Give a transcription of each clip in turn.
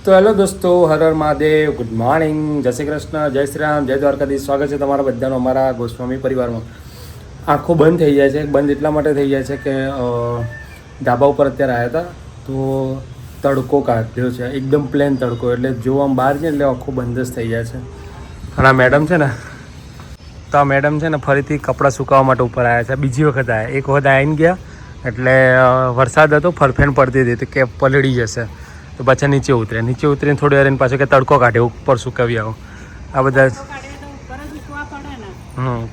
તો હેલો દોસ્તો, Har Har Mahadev, good morning, જય શ્રી કૃષ્ણ, જય શ્રી રામ, જય દ્વારકાધીશ. સ્વાગત છે તમારા બધાનો અમારા ગોસ્વામી પરિવારમાં. આંખો બંધ થઈ જાય છે. બંધ એટલા માટે થઈ જાય છે કે ધાબા ઉપર અત્યારે આવ્યા હતા તો તડકો કાઢ્યો છે, એકદમ પ્લેન તડકો, એટલે જો આમ બહાર છે એટલે આંખો બંધ જ થઈ જાય છે. અને આ મેડમ છે ને, તો આ મેડમ છે ને ફરીથી કપડાં સુકાવવા માટે ઉપર આવ્યા છે. બીજી વખત આવ્યા, એક વખત આવીને ગયા એટલે વરસાદ હતો, ફરફેણ પડતી હતી તો કે પલળી જશે, તો પાછા નીચે ઉતરીને થોડી વાર પાછો કે તડકો કાઢે ઉપર સુકાવી આવો. આ બધા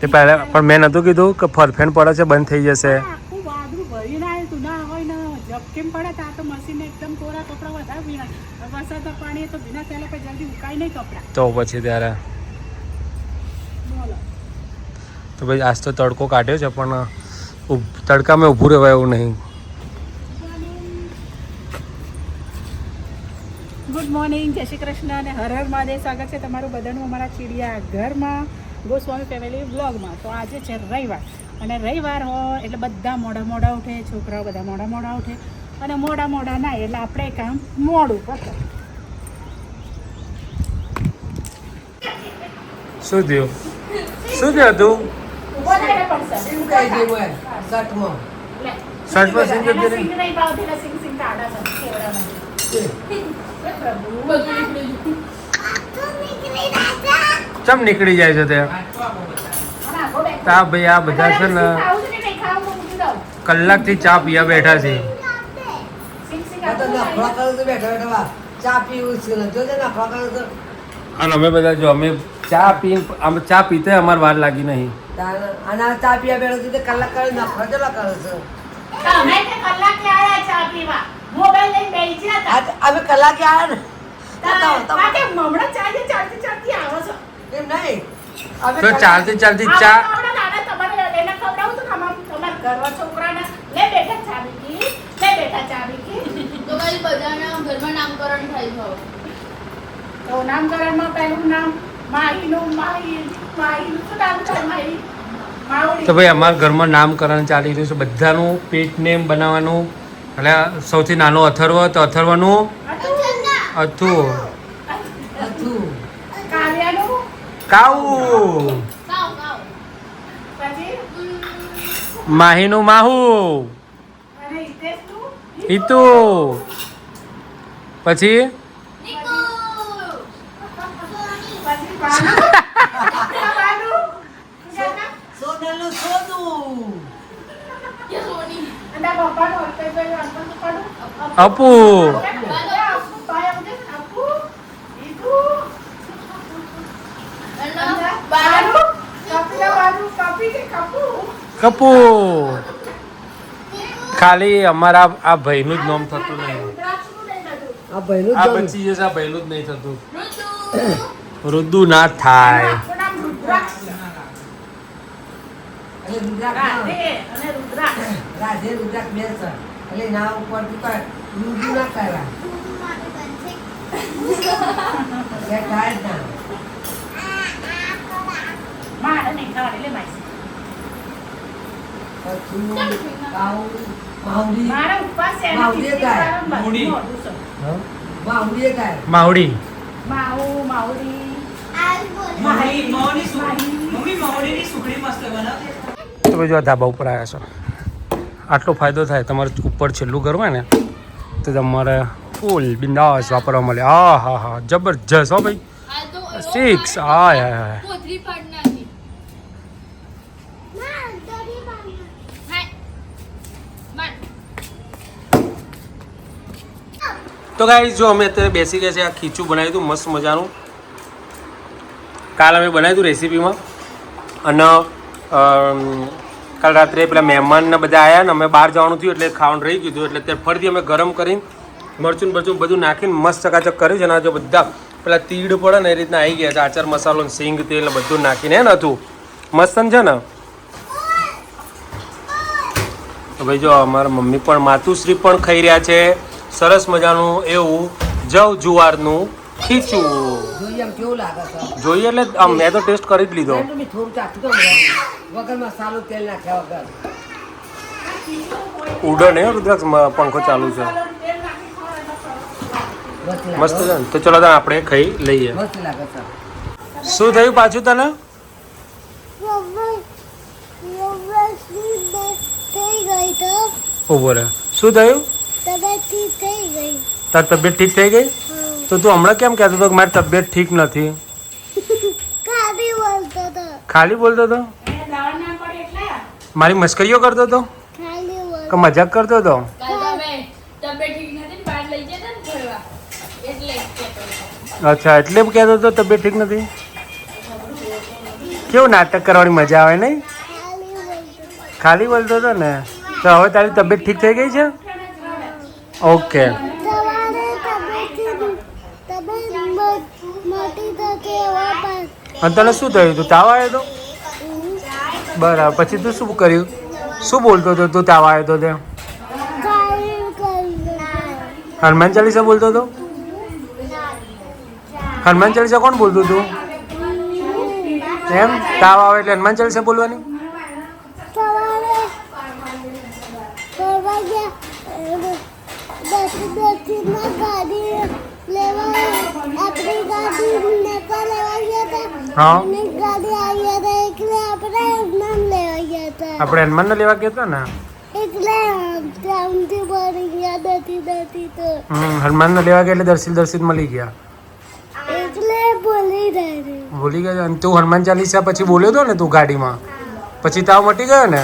તે પહેલાં પણ મેં નહોતું કીધું કે ફરફેણ પડે છે, બંધ થઈ જશે. તો પછી ત્યારે તો ભાઈ આજ તો તડકો કાઢ્યો છે પણ તડકામાં ઊભું રહેવાય એવું નહીં. ગુડ મોર્નિંગ, જય શ્રી કૃષ્ણ અને હર હર મહાદેવ. સ્વાગત છે તમારું બધાનું અમારા ચીડિયા ઘરમાં ગોસ્વામી ફેમિલી બ્લોગમાં. તો આજે છે રવિવાર અને રવિવાર હોય એટલે બધા મોડા ઉઠે, છોકરાઓ બધા મોડા ઉઠે અને મોડા ના એટલે આપણે કામ મોડું પતે. શું થયું તું? ચમ નીકળી જાય છે તે ભાઈ? આ બધા છે ને કલાકથી ચા પીવા બેઠા છે. અને અમે બધા જો અમે ચા પીતે અમારે વાર લાગી નહીં. ચા પીવા બેઠો કલાક કરે નફરો ચલો કરો છો. અમે કલાકે આવ્યા ને તો ચાલતી ચા નામકરણમાં પહેલું નામ માહીનું શું નામ છે? તો ભાઈ અમારા ઘરમાં નામકરણ ચાલી રહ્યું છે. બધાનું પેટ નેમ બનાવવાનું. એટલે સૌથી નાનો અથર્વ તો અથર્વનું અથું, કાવું, માહીનું માહુ, હિતુ, પછી અપુ, કપુ. ખાલી અમારા આ ભાઈનું જ નામ થતું નહીં. આ બચી જશે, આ ભાઈનું જ નહીં થતું. રુદુ ના થાય. માવડી તો ભાઈ જો આ ધાબા ઉપર આવ્યા છો, આટલો ફાયદો થાય. તમારે ઉપર છેલ્લું ઘર હોય ને તો તમારે ફૂલ બિંદાસ વાપરવા મળે. હા જબરજસ્ત હો ભાઈ. સિક્સ તો ગાઈસ જો અમે અત્યારે બેસી ગયા છે. આ ખીચું બનાવ્યું હતું મસ્ત મજાનું. કાલ અમે બનાવ્યું હતું રેસીપીમાં. અને કાલ રાત્રે પેલા મહેમાનને બધા આવ્યા ને અમે બહાર જવાનું થયું એટલે ખાવાનું રહી ગયું એટલે અત્યારે ફરીથી અમે ગરમ કરીને મરચું બધું નાખીને મસ્ત ચકાચક કર્યું છે. અને જો બધા પેલા તીડ પડે ને એ રીતના આવી ગયા છે. આચાર મસાલો સિંગ તેલ બધું નાખીને હે ને હતું મસ્ત છે ને. તો ભાઈ જો અમારા મમ્મી પણ માતુશ્રી પણ ખાઈ રહ્યા છે સરસ મજાનું એવું જુવારનું ખીચું. જોઈએ એટલે મેં તો ટેસ્ટ કરી જ લીધો. ઉડે ને રુદ્રાક્ષ પંખો ચાલુ છે. મસ્ત છે ને? તો ચલો તો આપણે ખાઈ લઈએ. મસ્ત લાગે છે. શું થયું પાછું તને? ઉભો રહે. શું થયું? તારી તબિયત ઠીક થઈ ગઈ? તો તું હમણાં કેમ કહેતો હતો કે મારી તબિયત ઠીક નથી? ખાલી બોલતો હતો? મારી મસ્કરીઓ કરતો હતો કે મજાક કરતો હતો? અચ્છા, એટલે કહેતો હતો તબિયત ઠીક નથી? કેવું નાટક કરવાની મજા આવે નહીં? ખાલી બોલતો હતો ને. તો હવે તારી તબિયત ઠીક થઈ ગઈ છે? ઓકે. અને તને શું થયું? તું તાવ આવ્યો હતો? બરાબર. પછી તું શું કર્યું? શું બોલતો હતો તું તાવ આવ્યો હતો તે? હનુમાન ચાલીસા બોલતો હતો? હનુમાન ચાલીસા કોણ બોલતું હતું? એમ તાવ આવે એટલે હનુમાન ચાલીસા બોલવાની? હા, આપણે હનુમાન ને લેવા ગયા હતા ને. હનુમાન ને લેવા ગયા એટલે દર્શિત મળી ગયા. ભૂલી ગયા. અને તું હનુમાન ચાલીસા પછી બોલ્યો હતો ને તું ગાડીમાં, પછી તાવ મટી ગયો ને?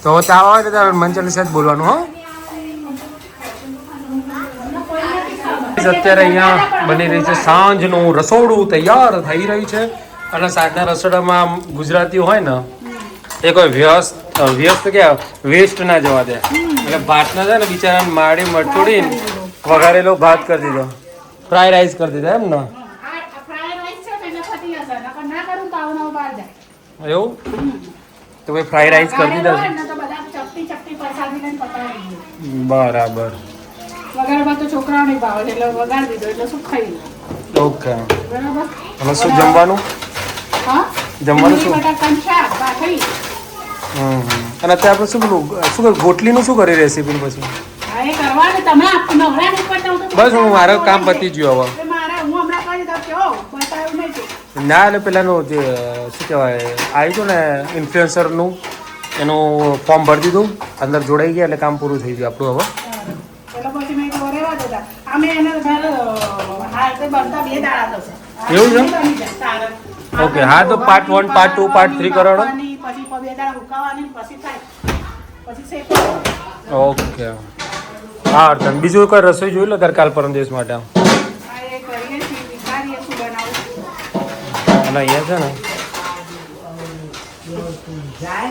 તો તાવ આવે તો તારે હનુમાન ચાલીસા જ બોલવાનું. હો, અત્યારે અહીંયા બની રહી છે સાંજનું રસોડું તૈયાર થઈ રહી છે. અને સાંજના રસોડામાં ગુજરાતીઓ હોય ને એ કોઈ વ્યસ્ત કે વેસ્ટ ના જવા દે. એટલે ભાતના છે ને બિચારાને માડી મટોડીને વઘારેલો ભાત કરી દીધો, ફ્રાય રાઈસ કરી દીધા. એમ ને? એવું તો ભાઈ ફ્રાય રાઈસ કરી દીધા છે. બરાબર. વગાડવા તો છોકરાઓ નહીં ભાવે એટલે વગાડી દીધો એટલે શું ખાઈ લે. ઓકે. બરાબર. હવે શું જમવાનું? હા, જમવાનું શું? બટાકાનું શાક, ભાખરી. અને અત્યારે આપણે શું ગોટલીનું શું કરી રેસીપી પછી? હા, એ કરવાનું તમે નવરા નહીં પડતા હું તો બસ હું મારું કામ પતી ગયું હવે. એટલે મારે હું હમણાં કરી દઉં કેવો બતાવ્યું નહીં તું. ના, એટલે પેલાનું જે શું કહેવાય આવ્યું હતું ને ઇન્ફ્લુએન્સરનું, એનું ફોર્મ ભરી દીધું, અંદર જોડાઈ ગયા એટલે કામ પૂરું થઈ ગયું આપણું હવે. એટલે પછી મેં તો રેવા દેતા. અમે એને ઘર હાલ તો બનતા 2 દાડા થશે. એવું છે? બની જાય સારં. ઓકે. હા, તો પાર્ટ 1 પાર્ટ 2 પાર્ટ 3 કરાવો. પછી 2 દાડા હુકાવાની પછી થાય પછી શેકવાનું. ઓકે. હા, અર્થન બીજું કોઈ રસોઈ જોઈ લો તારે કાલ પરમ દિવસ માટે. આ એ કરીએ છીએ વિચારીએ શું બનાવું. અને અહીંયા છે ને જાય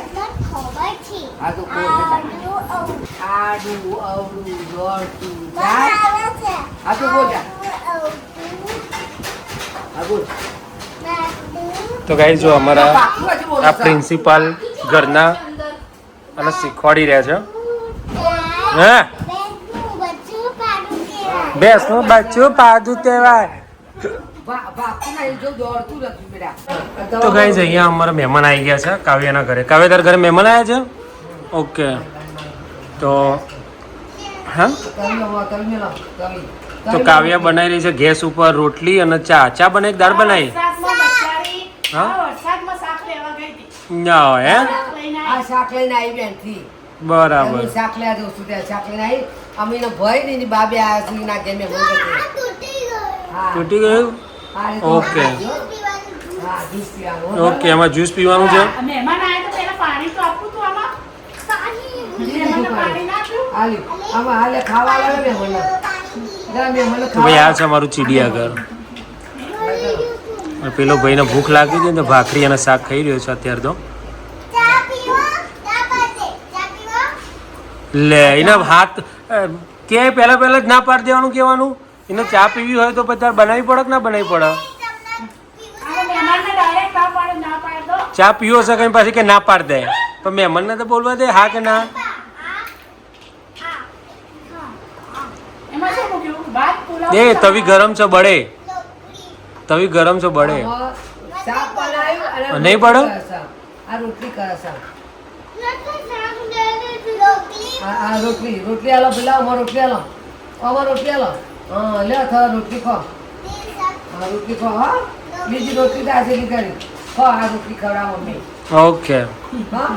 આ તો આડું અવળું દોડતું જાય. આ તો બોલ તો ગાઈસ જો અમારા આ પ્રિન્સિપાલ ઘરના અને શીખવાડી રહ્યા છે. હા, બેસનું બચ્ચું પાદું કહેવાય. તો ગાઈસ અહીંયા અમારા મહેમાન આવી ગયા છે કાવ્યાના ઘરે. કાવ્યા તારા ઘરે મહેમાન આવ્યા છે? ઓકે. તો હા, તો કાવ્યા બનાવી રહી છે ગેસ ઉપર રોટલી અને ચા બનાવી. દાળ બનાવી? હા, વરસાદમાં શાક લેવા ગઈ હતી. ના હે? આ શાક લઈને આવી બેનથી. બરાબર. શાક લેવા દઉં છું ત્યાં શાક લઈને આવી. અમે ભાઈ ને એની બાબે આવ્યા છું એના ઘેર મેં તૂટી ગયું? ઓકે. હા, જ્યુસ પીવાનું. ઓકે, એમાં જ્યુસ પીવાનું છે. મહેમાન આવ્યા તો પેલા પાણી તો આપવું તું આમાં. મહેમાનને પાણી ના આપ્યું? હાલ્યું. આમાં હાલે ખાવા લાવે મહેમાનને. મહેમાનને તો ભાઈ આ છે અમારું ચીડિયાઘર. પેલો ભાઈને ભૂખ લાગી હતી ને તો ભાખરી અને શાક ખાઈ રહ્યો છે અત્યારે તો. લે એના હાથ કે પહેલા જ ના પાડી દેવાનું કહેવાનું. એને ચા પીવી હોય તો પછી તારે બનાવવી પડે કે ના બનાવવી પડે? મહેમાનને ડાયરેક્ટ ના પાડે ના પાડે તો ચા પીવો છે કઈ પાછી કે ના પાડ દે, પણ મહેમાનને તો બોલવા દે હા કે ના. એમાં શું મૂક્યું? ભાત પુલાવ એ તવી ગરમ છે બળે. તવી ગરમ છે બળે. શાક બનાવ્યું અને નહીં પડે? આ રોટલી કરે છે. આ રોટલી આલો પેલા અમાર રોટલી આલો. અમાર રોટલી આલો. હા લે થા રોટલી ખો હા રોટલી ખો હા બીજી રોટલી તો આજે કરી ખો આ રોટલી ખવડાવો મમ્મી ઓકે હા